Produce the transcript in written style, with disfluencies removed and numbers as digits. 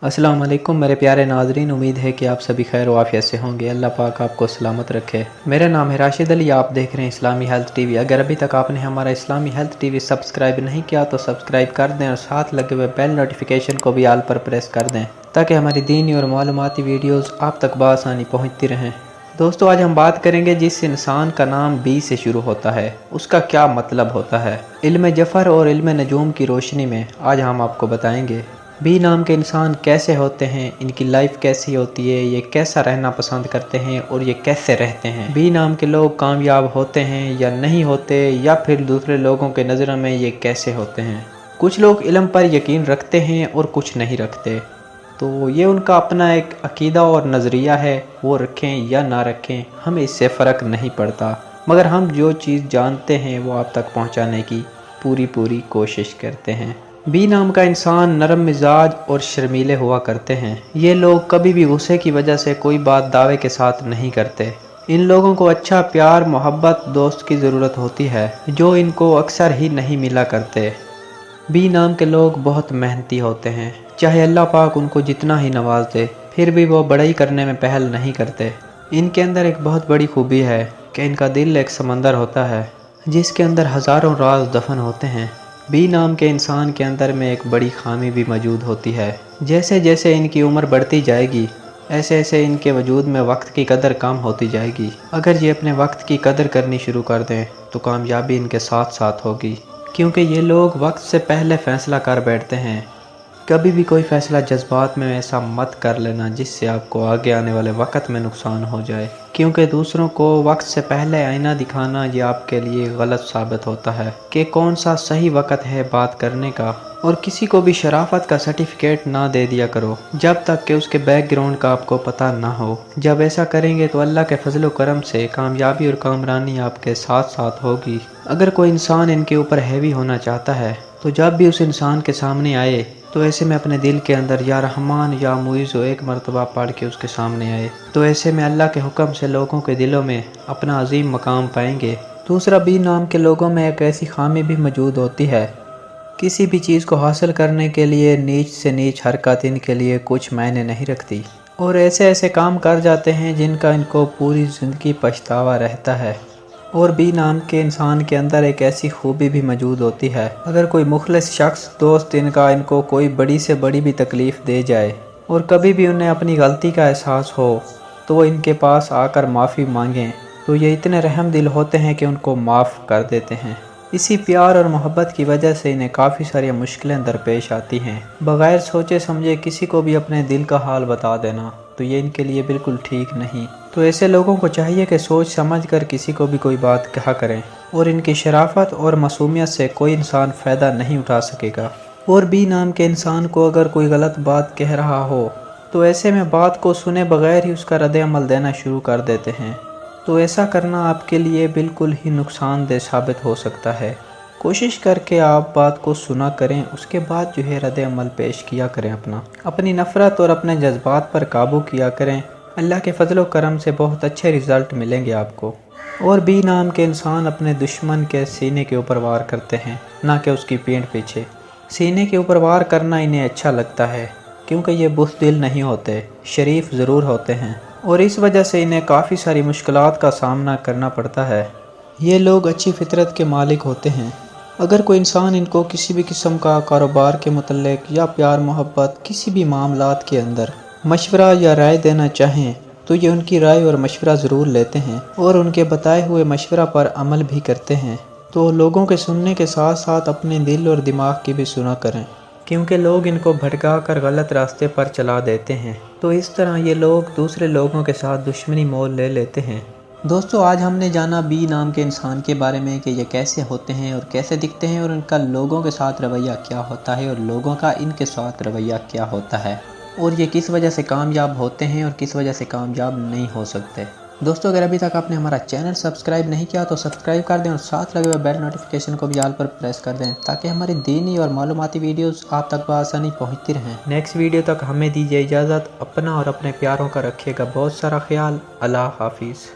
अस्सलाम वालेकुम मेरे प्यारे नाजरीन, उम्मीद है कि आप सभी खैर व आफियत से होंगे। अल्लाह पाक आपको सलामत रखे। मेरा नाम है राशिद अली, आप देख रहे हैं इस्लामी हेल्थ टीवी। अगर अभी तक आपने हमारा इस्लामी हेल्थ टीवी सब्सक्राइब नहीं किया तो सब्सक्राइब कर दें और साथ लगे हुए बेल नोटिफिकेशन को भी आल पर प्रेस कर दें ताकि हमारी दीनी और मालूमाती वीडियोज़ आप तक बआसानी पहुँचती रहें। दोस्तों, आज हम बात करेंगे जिस इंसान का नाम बी से शुरू होता है उसका क्या मतलब होता है। इल्म जफ़र और इल्म नजूम की रोशनी में आज हम आपको बताएंगे बी नाम के इंसान कैसे होते हैं, इनकी लाइफ कैसी होती है, ये कैसा रहना पसंद करते हैं और ये कैसे रहते हैं। बी नाम के लोग कामयाब होते हैं या नहीं होते, या फिर दूसरे लोगों के नज़रों में ये कैसे होते हैं। कुछ लोग इल्म पर यकीन रखते हैं और कुछ नहीं रखते, तो ये उनका अपना एक अकीदा और नज़रिया है, वो रखें या ना रखें हमें इससे फ़र्क नहीं पड़ता, मगर हम जो चीज़ जानते हैं वो आप तक पहुंचाने की पूरी कोशिश करते हैं। बी नाम का इंसान नरम मिजाज और शर्मीले हुआ करते हैं। ये लोग कभी भी गुस्से की वजह से कोई बात दावे के साथ नहीं करते। इन लोगों को अच्छा प्यार मोहब्बत दोस्त की ज़रूरत होती है जो इनको अक्सर ही नहीं मिला करते। बी नाम के लोग बहुत मेहनती होते हैं, चाहे अल्लाह पाक उनको जितना ही नवाज दे फिर भी वो बड़ाई करने में पहल नहीं करते। इनके अंदर एक बहुत बड़ी खूबी है कि इनका दिल एक समंदर होता है जिसके अंदर हज़ारों राज दफन होते हैं। बी नाम के इंसान के अंदर में एक बड़ी खामी भी मौजूद होती है। जैसे जैसे इनकी उम्र बढ़ती जाएगी ऐसे ऐसे इनके वजूद में वक्त की कदर कम होती जाएगी। अगर ये अपने वक्त की कदर करनी शुरू कर दें तो कामयाबी इनके साथ साथ होगी, क्योंकि ये लोग वक्त से पहले फ़ैसला कर बैठते हैं। कभी भी कोई फ़ैसला जज्बात में ऐसा मत कर लेना जिससे आपको आगे आने वाले वक्त में नुकसान हो जाए, क्योंकि दूसरों को वक्त से पहले आईना दिखाना ये आपके लिए गलत साबित होता है कि कौन सा सही वक्त है बात करने का। और किसी को भी शराफत का सर्टिफिकेट ना दे दिया करो जब तक कि उसके बैकग्राउंड का आपको पता ना हो। जब ऐसा करेंगे तो अल्लाह के फजल करम से कामयाबी और कामरानी आपके साथ साथ होगी। अगर कोई इंसान इनके ऊपर हैवी होना चाहता है तो जब भी उस इंसान के सामने आए तो ऐसे में अपने दिल के अंदर या रहमान या मुइज़ एक मरतबा पढ़ के उसके सामने आए, तो ऐसे में अल्लाह के हुक्म से लोगों के दिलों में अपना अजीम मकाम पाएंगे। दूसरा, बी नाम के लोगों में एक ऐसी खामी भी मौजूद होती है, किसी भी चीज़ को हासिल करने के लिए नीच से नीच हरकत इनके लिए कुछ मायने नहीं रखती और ऐसे ऐसे काम कर जाते हैं जिनका इनको पूरी ज़िंदगी पछतावा रहता है। और बी नाम के इंसान के अंदर एक ऐसी खूबी भी मौजूद होती है, अगर कोई मुखलिस शख्स दोस्त इनको कोई बड़ी से बड़ी भी तकलीफ़ दे जाए और कभी भी उन्हें अपनी गलती का एहसास हो तो वो इनके पास आकर माफ़ी मांगें तो ये इतने रहम दिल होते हैं कि उनको माफ़ कर देते हैं। इसी प्यार और मोहब्बत की वजह से इन्हें काफ़ी सारी मुश्किलें दरपेश आती हैं। बग़ैर सोचे समझे किसी को भी अपने दिल का हाल बता देना तो ये इनके लिए बिल्कुल ठीक नहीं। तो ऐसे लोगों को चाहिए कि सोच समझ कर किसी को भी कोई बात कहा करें और इनकी शराफत और मासूमियत से कोई इंसान फ़ायदा नहीं उठा सकेगा। और बी नाम के इंसान को अगर कोई गलत बात कह रहा हो तो ऐसे में बात को सुने बगैर ही उसका रद्द अमल देना शुरू कर देते हैं, तो ऐसा करना आपके लिए बिल्कुल ही नुकसानदेह साबित हो सकता है। कोशिश करके आप बात को सुना करें, उसके बाद जो है रद्द अमल पेश किया करें। अपनी नफ़रत और अपने जज्बात पर काबू किया करें। अल्लाह के फजल करम से बहुत अच्छे रिज़ल्ट मिलेंगे आपको। और बी नाम के इंसान अपने दुश्मन के सीने के ऊपर वार करते हैं, ना कि उसकी पीठ पीछे। सीने के ऊपर वार करना इन्हें अच्छा लगता है क्योंकि ये बुज़दिल नहीं होते, शरीफ ज़रूर होते हैं और इस वजह से इन्हें काफ़ी सारी मुश्किलात का सामना करना पड़ता है। ये लोग अच्छी फितरत के मालिक होते हैं। अगर कोई इंसान इनको किसी भी किस्म का कारोबार के मुतल्लिक या प्यार मोहब्बत किसी भी मामलात के अंदर मशवरा या राय देना चाहें तो ये उनकी राय और मशवरा ज़रूर लेते हैं और उनके बताए हुए मशवरा पर अमल भी करते हैं। तो लोगों के सुनने के साथ साथ अपने दिल और दिमाग की भी सुना करें, क्योंकि लोग इनको भटका कर गलत रास्ते पर चला देते हैं। तो इस तरह ये लोग दूसरे लोगों के साथ दुश्मनी मोल ले लेते हैं। दोस्तों, आज हमने जाना बी नाम के इंसान के बारे में कि ये कैसे होते हैं और कैसे दिखते हैं और उनका लोगों के साथ रवैया क्या होता है और लोगों का इनके साथ रवैया क्या होता है और ये किस वजह से कामयाब होते हैं और किस वजह से कामयाब नहीं हो सकते। दोस्तों, अगर अभी तक आपने हमारा चैनल सब्सक्राइब नहीं किया तो सब्सक्राइब कर दें और साथ लगे हुए बेल नोटिफिकेशन को भी आल पर प्रेस कर दें ताकि हमारी दीनी और मालूमाती वीडियोस आप तक बआसानी पहुंचती रहें। नेक्स्ट वीडियो तक हमें दीजिए इजाज़त। अपना और अपने प्यारों का रखिएगा बहुत सारा ख्याल। अल्लाह हाफिज़।